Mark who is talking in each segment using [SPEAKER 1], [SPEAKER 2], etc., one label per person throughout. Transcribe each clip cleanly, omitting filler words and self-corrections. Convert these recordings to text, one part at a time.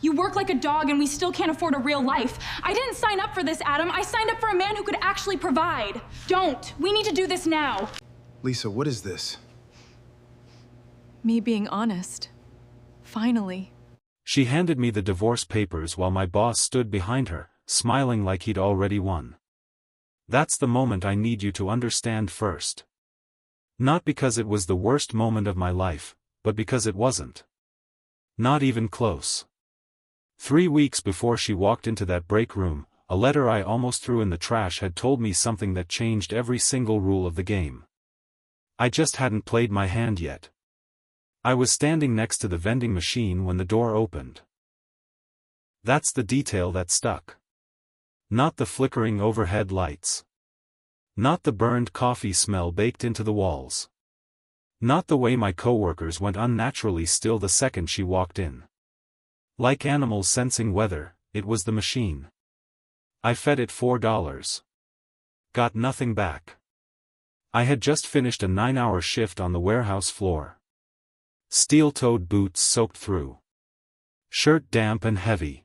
[SPEAKER 1] You work like a dog and we still can't afford a real life. I didn't sign up for this, Adam. I signed up for a man who could actually provide. Don't. We need to do this now.
[SPEAKER 2] Lisa, what is this?
[SPEAKER 3] Me being honest. Finally.
[SPEAKER 4] She handed me the divorce papers while my boss stood behind her, smiling like he'd already won. That's the moment I need you to understand first. Not because it was the worst moment of my life, but because it wasn't. Not even close. 3 weeks before she walked into that break room, a letter I almost threw in the trash had told me something that changed every single rule of the game. I just hadn't played my hand yet. I was standing next to the vending machine when the door opened. That's the detail that stuck. Not the flickering overhead lights. Not the burned coffee smell baked into the walls. Not the way my coworkers went unnaturally still the second she walked in. Like animals sensing weather, it was the machine. I fed it $4. Got nothing back. I had just finished a 9-hour shift on the warehouse floor. Steel-toed boots soaked through. Shirt damp and heavy.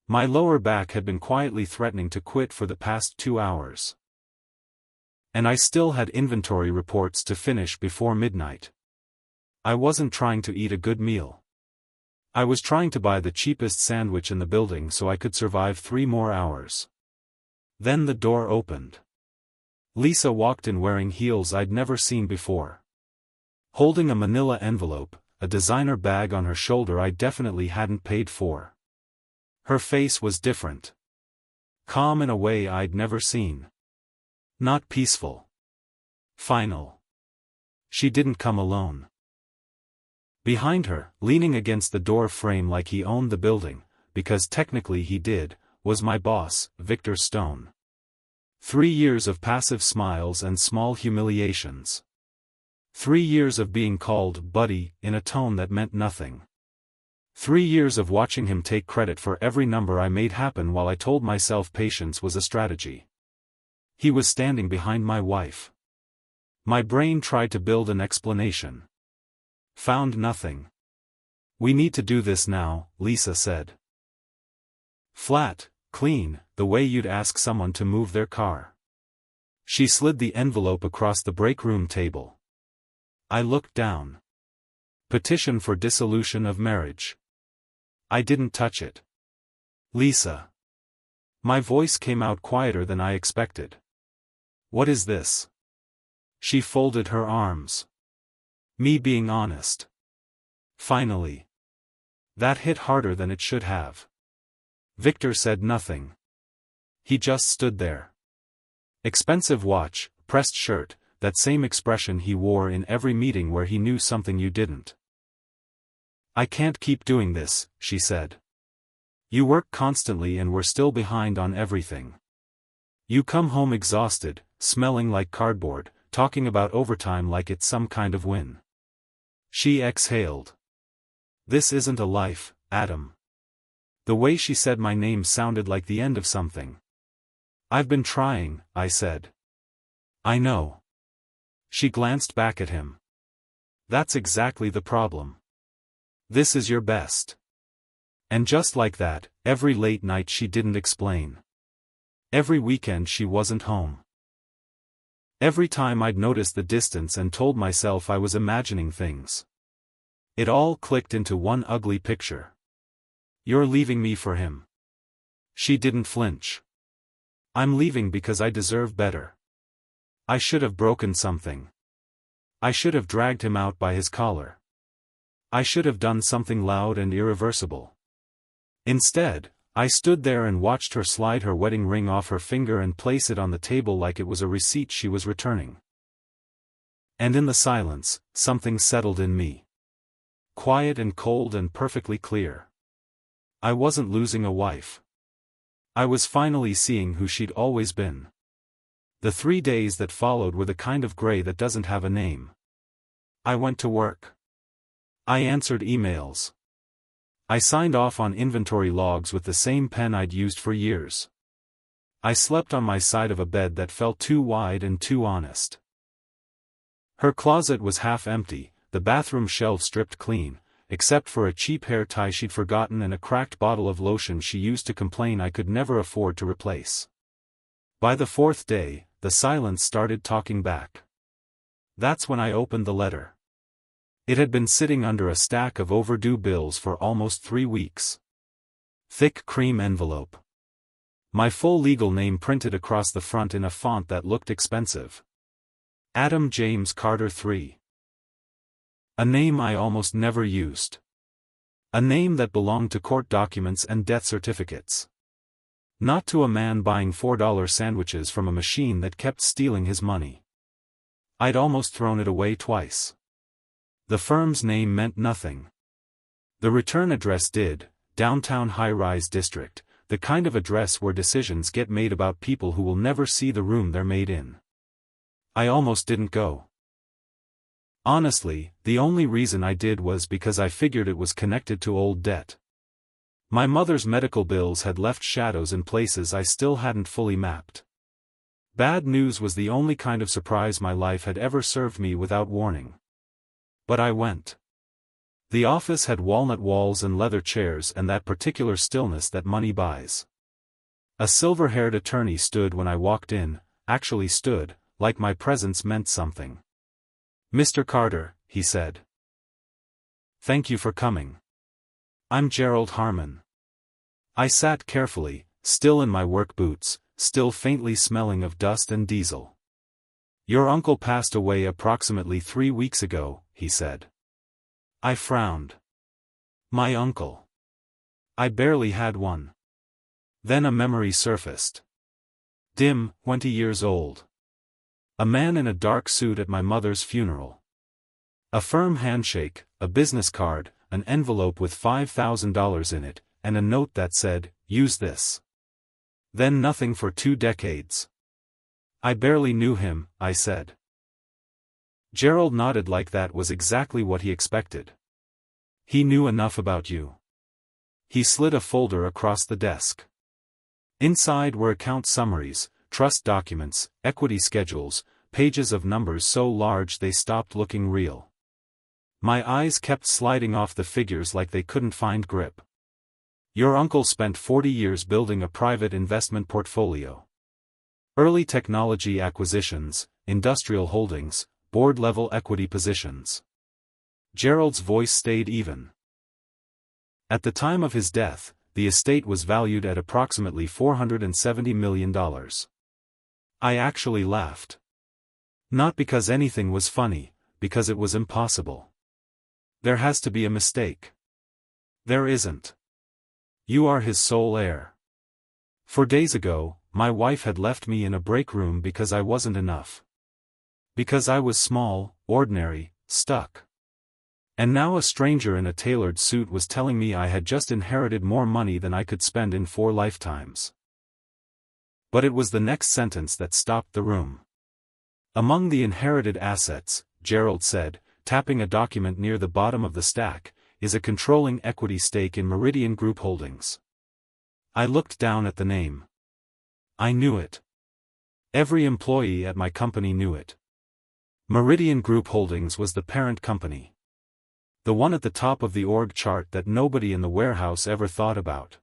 [SPEAKER 4] My lower back had been quietly threatening to quit for the past 2 hours. And I still had inventory reports to finish before midnight. I wasn't trying to eat a good meal. I was trying to buy the cheapest sandwich in the building so I could survive 3 more hours. Then the door opened. Lisa walked in wearing heels I'd never seen before. Holding a manila envelope, a designer bag on her shoulder I definitely hadn't paid for. Her face was different. Calm in a way I'd never seen. Not peaceful. Final. She didn't come alone. Behind her, leaning against the door frame like he owned the building, because technically he did, was my boss, Victor Stone. 3 years of passive smiles and small humiliations. 3 years of being called buddy in a tone that meant nothing. 3 years of watching him take credit for every number I made happen while I told myself patience was a strategy. He was standing behind my wife. My brain tried to build an explanation. Found nothing. We need to do this now, Lisa said. Flat, clean, the way you'd ask someone to move their car. She slid the envelope across the break room table. I looked down. Petition for dissolution of marriage. I didn't touch it. Lisa. My voice came out quieter than I expected. What is this? She folded her arms. Me being honest. Finally. That hit harder than it should have. Victor said nothing. He just stood there. Expensive watch, pressed shirt, that same expression he wore in every meeting where he knew something you didn't. I can't keep doing this, she said. You work constantly and we're still behind on everything. You come home exhausted, smelling like cardboard, talking about overtime like it's some kind of win. She exhaled. This isn't a life, Adam. The way she said my name sounded like the end of something. I've been trying, I said. I know. She glanced back at him. That's exactly the problem. This is your best. And just like that, every late night she didn't explain. Every weekend she wasn't home. Every time I'd noticed the distance and told myself I was imagining things. It all clicked into one ugly picture. You're leaving me for him. She didn't flinch. I'm leaving because I deserve better. I should have broken something. I should have dragged him out by his collar. I should have done something loud and irreversible. Instead, I stood there and watched her slide her wedding ring off her finger and place it on the table like it was a receipt she was returning. And in the silence, something settled in me. Quiet and cold and perfectly clear. I wasn't losing a wife. I was finally seeing who she'd always been. The 3 days that followed were the kind of gray that doesn't have a name. I went to work. I answered emails. I signed off on inventory logs with the same pen I'd used for years. I slept on my side of a bed that felt too wide and too honest. Her closet was half empty, the bathroom shelf stripped clean, except for a cheap hair tie she'd forgotten and a cracked bottle of lotion she used to complain I could never afford to replace. By the fourth day, the silence started talking back. That's when I opened the letter. It had been sitting under a stack of overdue bills for almost 3 weeks. Thick cream envelope. My full legal name printed across the front in a font that looked expensive. Adam James Carter III. A name I almost never used. A name that belonged to court documents and death certificates. Not to a man buying $4 sandwiches from a machine that kept stealing his money. I'd almost thrown it away twice. The firm's name meant nothing. The return address did, downtown high-rise district, the kind of address where decisions get made about people who will never see the room they're made in. I almost didn't go. Honestly, the only reason I did was because I figured it was connected to old debt. My mother's medical bills had left shadows in places I still hadn't fully mapped. Bad news was the only kind of surprise my life had ever served me without warning. But I went. The office had walnut walls and leather chairs and that particular stillness that money buys. A silver-haired attorney stood when I walked in, actually stood, like my presence meant something. "Mr. Carter," he said. "Thank you for coming. I'm Gerald Harmon." I sat carefully, still in my work boots, still faintly smelling of dust and diesel. "Your uncle passed away approximately 3 weeks ago," he said. I frowned. My uncle. I barely had one. Then a memory surfaced. Dim, 20 years old. A man in a dark suit at my mother's funeral. A firm handshake, a business card, an envelope with $5,000 in it, and a note that said, "Use this." Then nothing for 2 decades. "I barely knew him," I said. Gerald nodded like that was exactly what he expected. "He knew enough about you." He slid a folder across the desk. Inside were account summaries, trust documents, equity schedules, pages of numbers so large they stopped looking real. My eyes kept sliding off the figures like they couldn't find grip. "Your uncle spent 40 years building a private investment portfolio. Early technology acquisitions, industrial holdings, board-level equity positions." Gerald's voice stayed even. At the time of his death, the estate was valued at approximately $470 million. I actually laughed. Not because anything was funny, because it was impossible. There has to be a mistake. There isn't. You are his sole heir. 4 days ago, my wife had left me in a break room because I wasn't enough. Because I was small, ordinary, stuck. And now a stranger in a tailored suit was telling me I had just inherited more money than I could spend in 4 lifetimes. But it was the next sentence that stopped the room. "Among the inherited assets," Gerald said, tapping a document near the bottom of the stack, "is a controlling equity stake in Meridian Group Holdings." I looked down at the name. I knew it. Every employee at my company knew it. Meridian Group Holdings was the parent company. The one at the top of the org chart that nobody in the warehouse ever thought about.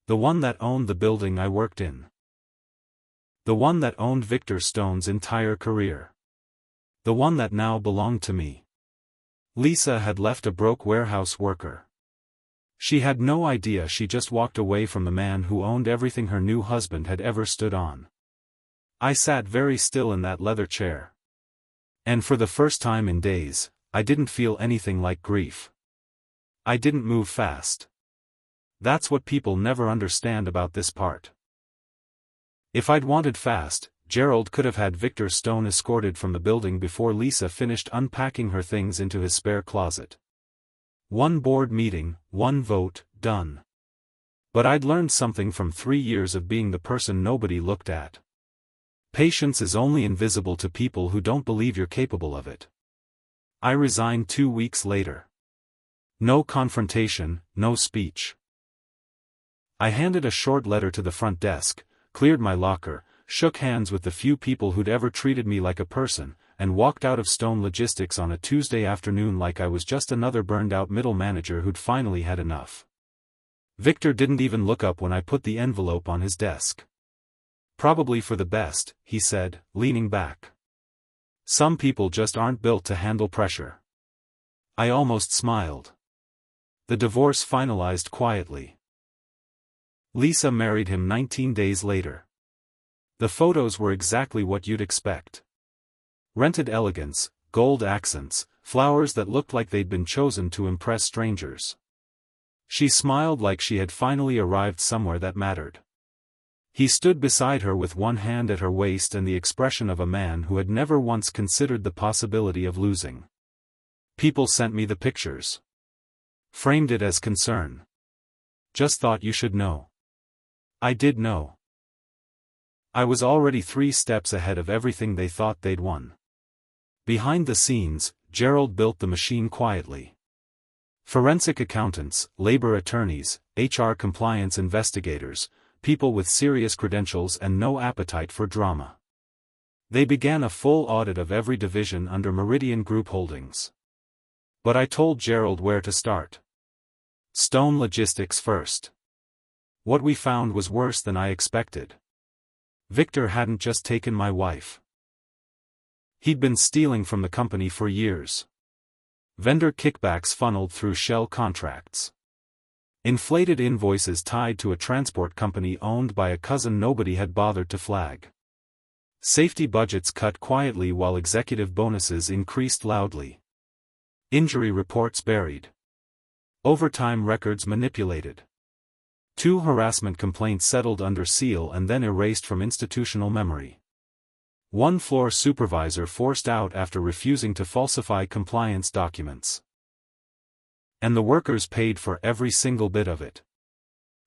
[SPEAKER 4] The one that owned the building I worked in. The one that owned Victor Stone's entire career. The one that now belonged to me. Lisa had left a broke warehouse worker. She had no idea she just walked away from the man who owned everything her new husband had ever stood on. I sat very still in that leather chair. And for the first time in days, I didn't feel anything like grief. I didn't move fast. That's what people never understand about this part. If I'd wanted fast, Gerald could have had Victor Stone escorted from the building before Lisa finished unpacking her things into his spare closet. 1 board meeting, 1 vote, done. But I'd learned something from 3 years of being the person nobody looked at. Patience is only invisible to people who don't believe you're capable of it. I resigned 2 weeks later. No confrontation, no speech. I handed a short letter to the front desk, cleared my locker, shook hands with the few people who'd ever treated me like a person, and walked out of Stone Logistics on a Tuesday afternoon like I was just another burned-out middle manager who'd finally had enough. Victor didn't even look up when I put the envelope on his desk. "Probably for the best," he said, leaning back. "Some people just aren't built to handle pressure." I almost smiled. The divorce finalized quietly. Lisa married him 19 days later. The photos were exactly what you'd expect. Rented elegance, gold accents, flowers that looked like they'd been chosen to impress strangers. She smiled like she had finally arrived somewhere that mattered. He stood beside her with one hand at her waist and the expression of a man who had never once considered the possibility of losing. "People sent me the pictures. Framed it as concern. Just thought you should know." I did know. I was already 3 steps ahead of everything they thought they'd won. Behind the scenes, Gerald built the machine quietly. Forensic accountants, labor attorneys, HR compliance investigators, people with serious credentials and no appetite for drama. They began a full audit of every division under Meridian Group Holdings. But I told Gerald where to start. Stone Logistics first. What we found was worse than I expected. Victor hadn't just taken my wife. He'd been stealing from the company for years. Vendor kickbacks funneled through shell contracts. Inflated invoices tied to a transport company owned by a cousin nobody had bothered to flag. Safety budgets cut quietly while executive bonuses increased loudly. Injury reports buried. Overtime records manipulated. 2 harassment complaints settled under seal and then erased from institutional memory. 1 floor supervisor forced out after refusing to falsify compliance documents. And the workers paid for every single bit of it.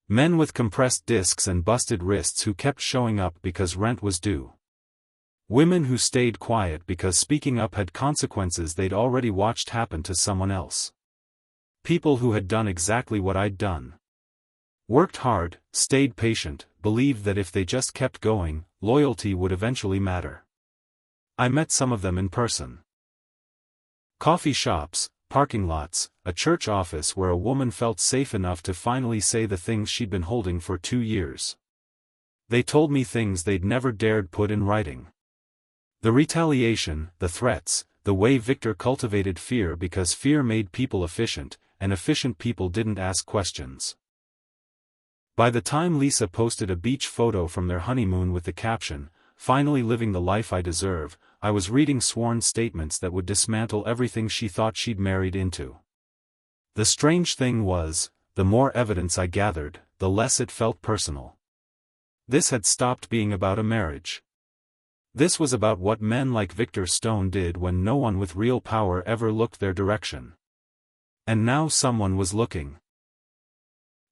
[SPEAKER 4] Men with compressed discs and busted wrists who kept showing up because rent was due. Women who stayed quiet because speaking up had consequences they'd already watched happen to someone else. People who had done exactly what I'd done. Worked hard, stayed patient, believed that if they just kept going, loyalty would eventually matter. I met some of them in person. Coffee shops, parking lots, a church office where a woman felt safe enough to finally say the things she'd been holding for 2 years. They told me things they'd never dared put in writing. The retaliation, the threats, the way Victor cultivated fear because fear made people efficient, and efficient people didn't ask questions. By the time Lisa posted a beach photo from their honeymoon with the caption, "Finally living the life I deserve," I was reading sworn statements that would dismantle everything she thought she'd married into. The strange thing was, the more evidence I gathered, the less it felt personal. This had stopped being about a marriage. This was about what men like Victor Stone did when no one with real power ever looked their direction. And now someone was looking.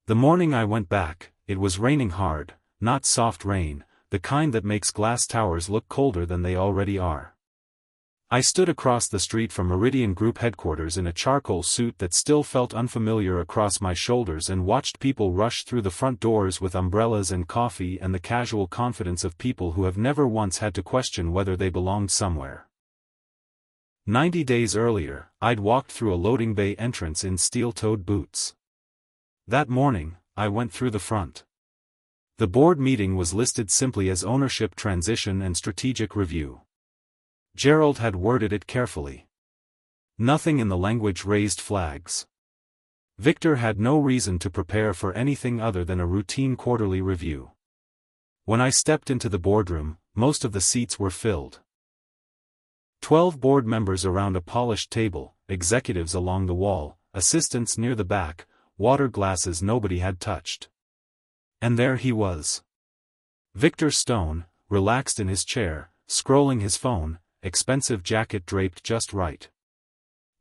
[SPEAKER 4] The morning I went back, it was raining hard, not soft rain, the kind that makes glass towers look colder than they already are. I stood across the street from Meridian Group headquarters in a charcoal suit that still felt unfamiliar across my shoulders and watched people rush through the front doors with umbrellas and coffee and the casual confidence of people who have never once had to question whether they belonged somewhere. 90 days earlier, I'd walked through a loading bay entrance in steel-toed boots. That morning, I went through the front. The board meeting was listed simply as Ownership Transition and Strategic Review. Gerald had worded it carefully. Nothing in the language raised flags. Victor had no reason to prepare for anything other than a routine quarterly review. When I stepped into the boardroom, most of the seats were filled. 12 board members around a polished table, executives along the wall, assistants near the back, water glasses nobody had touched. And there he was. Victor Stone, relaxed in his chair, scrolling his phone, expensive jacket draped just right.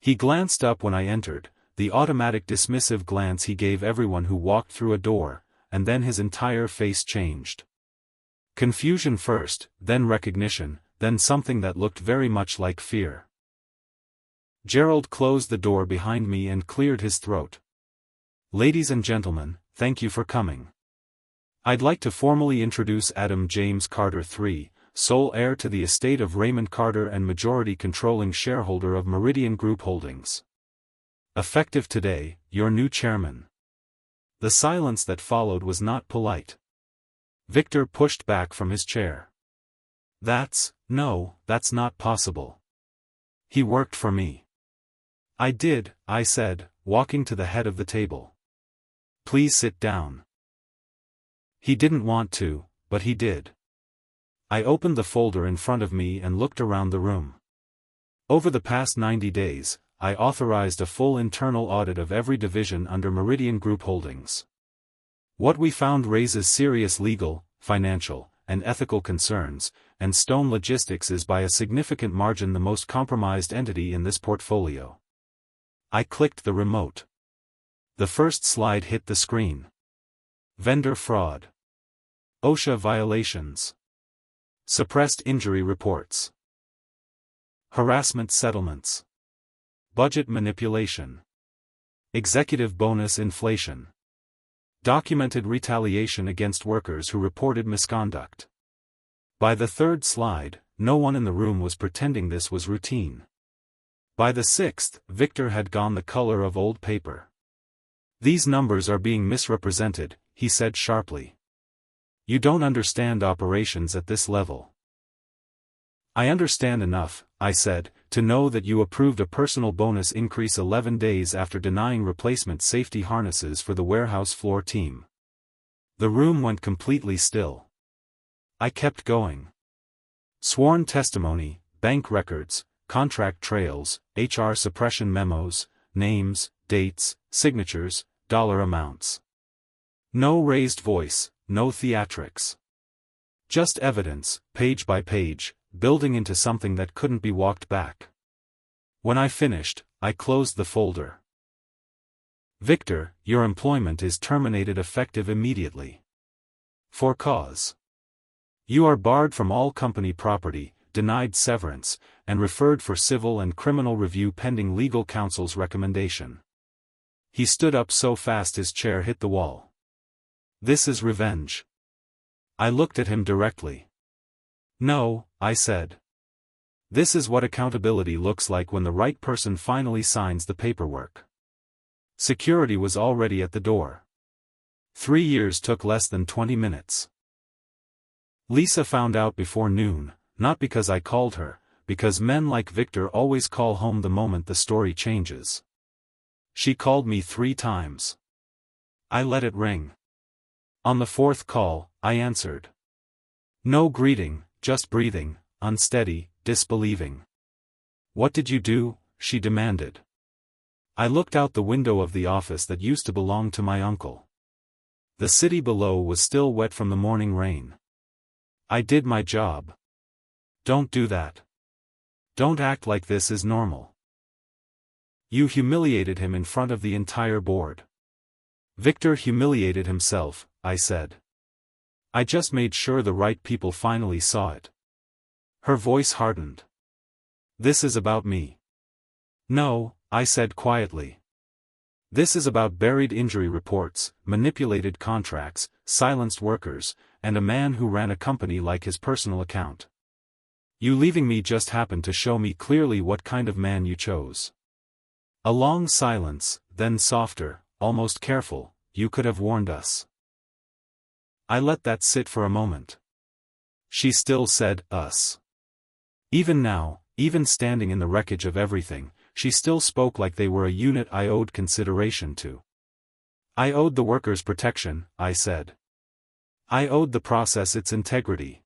[SPEAKER 4] He glanced up when I entered, the automatic dismissive glance he gave everyone who walked through a door, and then his entire face changed. Confusion first, then recognition, then something that looked very much like fear. Gerald closed the door behind me and cleared his throat. "Ladies and gentlemen, thank you for coming. I'd like to formally introduce Adam James Carter III, sole heir to the estate of Raymond Carter and majority controlling shareholder of Meridian Group Holdings. Effective today, your new chairman. The silence that followed was not polite. Victor pushed back from his chair. That's not possible. He worked for me. I did, I said, walking to the head of the table. Please sit down. He didn't want to, but he did. I opened the folder in front of me and looked around the room. Over the past 90 days, I authorized a full internal audit of every division under Meridian Group Holdings. What we found raises serious legal, financial, and ethical concerns, and Stone Logistics is by a significant margin the most compromised entity in this portfolio. I clicked the remote. The first slide hit the screen. Vendor fraud. OSHA violations. Suppressed injury reports. Harassment settlements. Budget manipulation. Executive bonus inflation. Documented retaliation against workers who reported misconduct. By the third slide, no one in the room was pretending this was routine. By the sixth, Victor had gone the color of old paper. These numbers are being misrepresented, he said sharply. You don't understand operations at this level. I understand enough, I said, to know that you approved a personal bonus increase 11 days after denying replacement safety harnesses for the warehouse floor team. The room went completely still. I kept going. Sworn testimony, bank records, contract trails, HR suppression memos, names, dates, signatures, dollar amounts. No raised voice, no theatrics. Just evidence, page by page, building into something that couldn't be walked back. When I finished, I closed the folder. Victor, your employment is terminated effective immediately. For cause. You are barred from all company property, denied severance, and referred for civil and criminal review pending legal counsel's recommendation. He stood up so fast his chair hit the wall. This is revenge. I looked at him directly. No, I said. This is what accountability looks like when the right person finally signs the paperwork. Security was already at the door. 3 years took less than 20 minutes. Lisa found out before noon, not because I called her, because men like Victor always call home the moment the story changes. She called me 3 times. I let it ring. On the 4th call, I answered. No greeting, just breathing, unsteady, disbelieving. What did you do? She demanded. I looked out the window of the office that used to belong to my uncle. The city below was still wet from the morning rain. I did my job. Don't do that. Don't act like this is normal. You humiliated him in front of the entire board. Victor humiliated himself, I said. I just made sure the right people finally saw it. Her voice hardened. This is about me. No, I said quietly. This is about buried injury reports, manipulated contracts, silenced workers, and a man who ran a company like his personal account. You leaving me just happened to show me clearly what kind of man you chose. A long silence, then softer, almost careful, you could have warned us. I let that sit for a moment. She still said, us. Even now, even standing in the wreckage of everything, she still spoke like they were a unit I owed consideration to. I owed the workers protection, I said. I owed the process its integrity.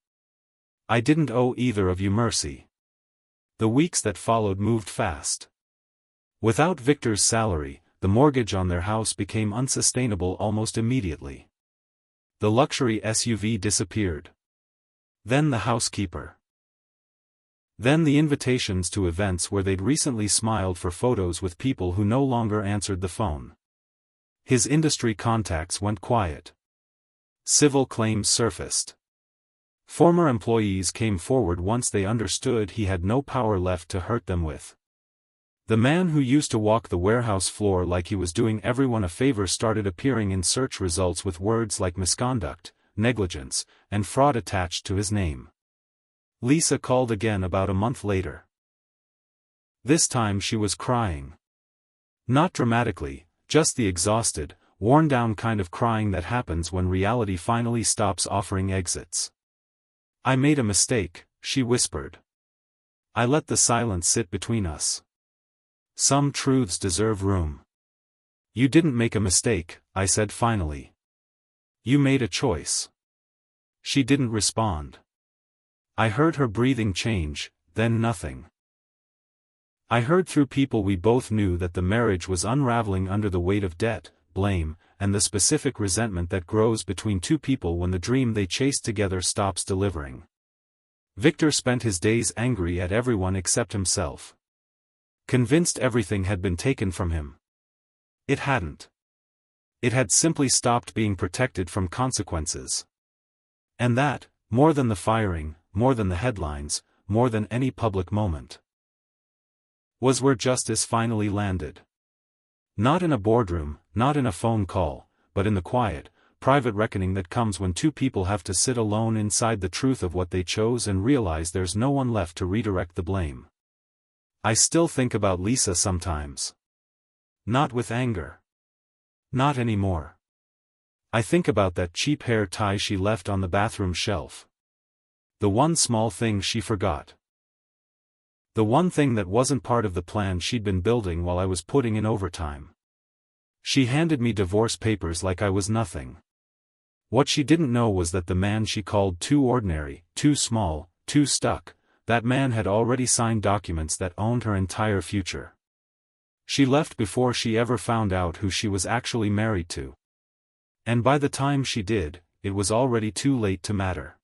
[SPEAKER 4] I didn't owe either of you mercy. The weeks that followed moved fast. Without Victor's salary, the mortgage on their house became unsustainable almost immediately. The luxury SUV disappeared. Then the housekeeper. Then the invitations to events where they'd recently smiled for photos with people who no longer answered the phone. His industry contacts went quiet. Civil claims surfaced. Former employees came forward once they understood he had no power left to hurt them with. The man who used to walk the warehouse floor like he was doing everyone a favor started appearing in search results with words like misconduct, negligence, and fraud attached to his name. Lisa called again about a month later. This time she was crying. Not dramatically, just the exhausted, worn-down kind of crying that happens when reality finally stops offering exits. "I made a mistake," she whispered. "I let the silence sit between us. Some truths deserve room." "You didn't make a mistake," I said finally. "You made a choice." She didn't respond. I heard her breathing change, then nothing. I heard through people we both knew that the marriage was unraveling under the weight of debt, blame, and the specific resentment that grows between two people when the dream they chased together stops delivering. Victor spent his days angry at everyone except himself. Convinced everything had been taken from him. It hadn't. It had simply stopped being protected from consequences. And that, more than the firing, more than the headlines, more than any public moment, was where justice finally landed. Not in a boardroom, not in a phone call, but in the quiet, private reckoning that comes when two people have to sit alone inside the truth of what they chose and realize there's no one left to redirect the blame. I still think about Lisa sometimes. Not with anger. Not anymore. I think about that cheap hair tie she left on the bathroom shelf. The one small thing she forgot. The one thing that wasn't part of the plan she'd been building while I was putting in overtime. She handed me divorce papers like I was nothing. What she didn't know was that the man she called too ordinary, too small, too stuck, that man had already signed documents that owned her entire future. She left before she ever found out who she was actually married to. And by the time she did, it was already too late to matter.